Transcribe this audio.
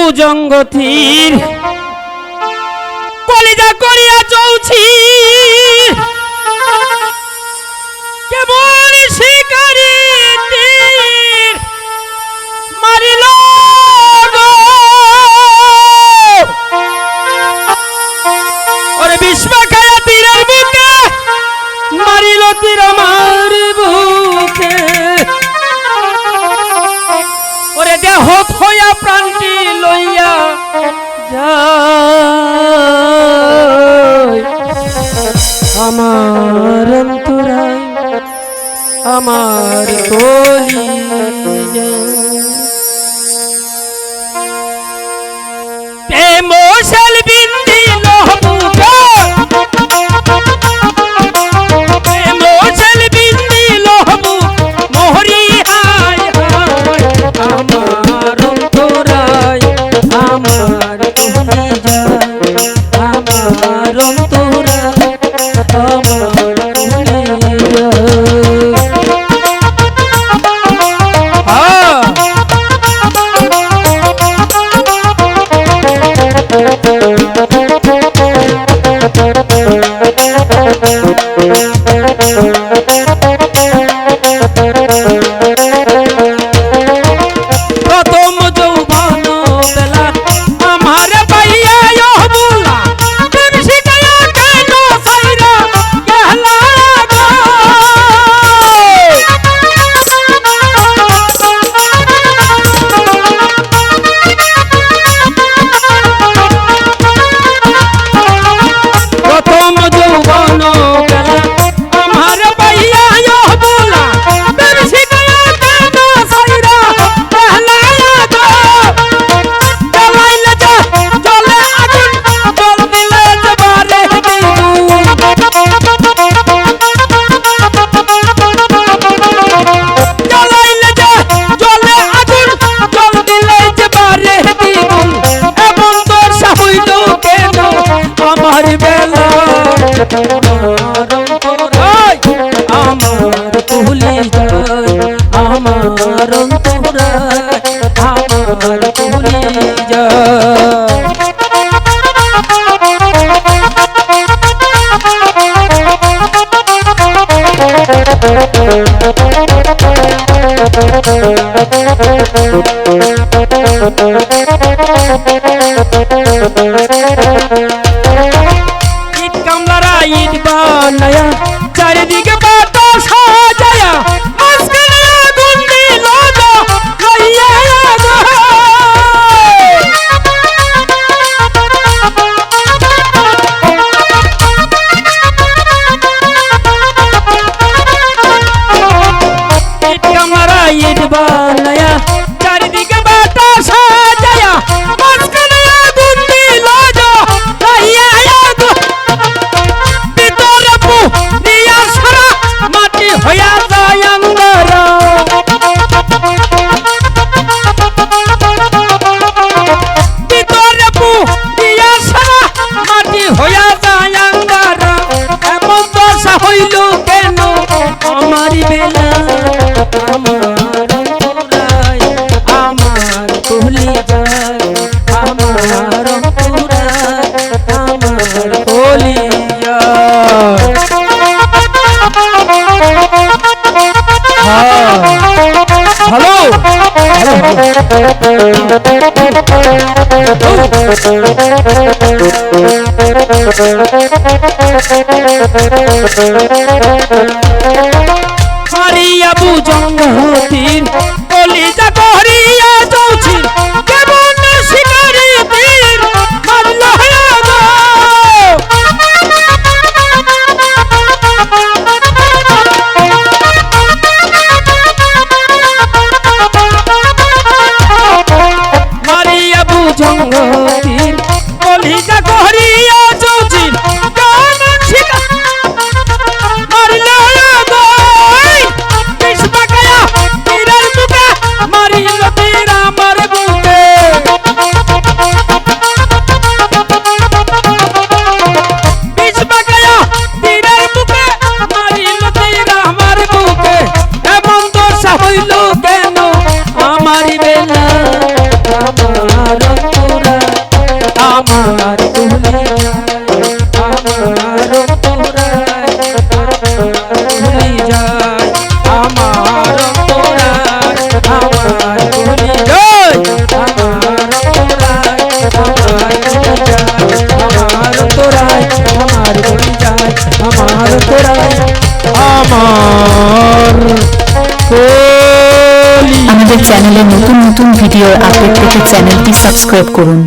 বুজঙ্গথির কলিজা করিয়া চৌছি কেবল শিকারি তীর মারিল ওরে বিশ্বখায়া তীরের বুকে মারিল তীর আমার বুকে ওরে দেহ হইয়া প্রাণটি লইয়া যায় আমার অন্তরায় আমার কলিজা প্রেম শাল বিন্দি লহবুকে প্রেম শাল বিন্দি লহবু মোহরি হায় হায় আমার অন্তরায় আমার কলিজা আমার অন্তরায় আমার কলিজা আমার কলিজা আমার অন্তরায় আমার কলিজা ঈদ কামলারা ঈদ বানায়া চারিদিকে বাতাস সাজায়া মাঝখানে আগুন দিল লইয়া ঈদ কামলারা ঈদ বানায়া চারিদিকে বাতাস সাজায়া মাঝখানে আগুন দিল লইয়া ভিতরে পুরিয়া সারা মাটি হইয়া যায় অঙ্গার ভিতরে পুরিয়া সারা মাটি হইয়া যায় অঙ্গার এমন দশা হইল কেন আমার বেলা আমার অন্তরায় আমার কলিজায় আমার অন্তরায় আমার কলিজা হ্যালো হারিয়া বুজঙ্গথির কলিজা করিয়া চৌছির কেমন শিকারি তীর মারল মারিয়া বুজঙ্গথির কলিজা করিয়া আমার ভুলে যায় আমার অন্তরায় ভুলে যায় আমার অন্তরায় আমার ভুলে যায় আমার অন্তরায় আমার ভুলে যায় আমার অন্তরায় আমার ভুলে যায় আমার অন্তরায় আমার আমাদের চ্যানেলে নতুন নতুন ভিডিওর আপডেট পেতে চ্যানেলটি সাবস্ক্রাইব করুন।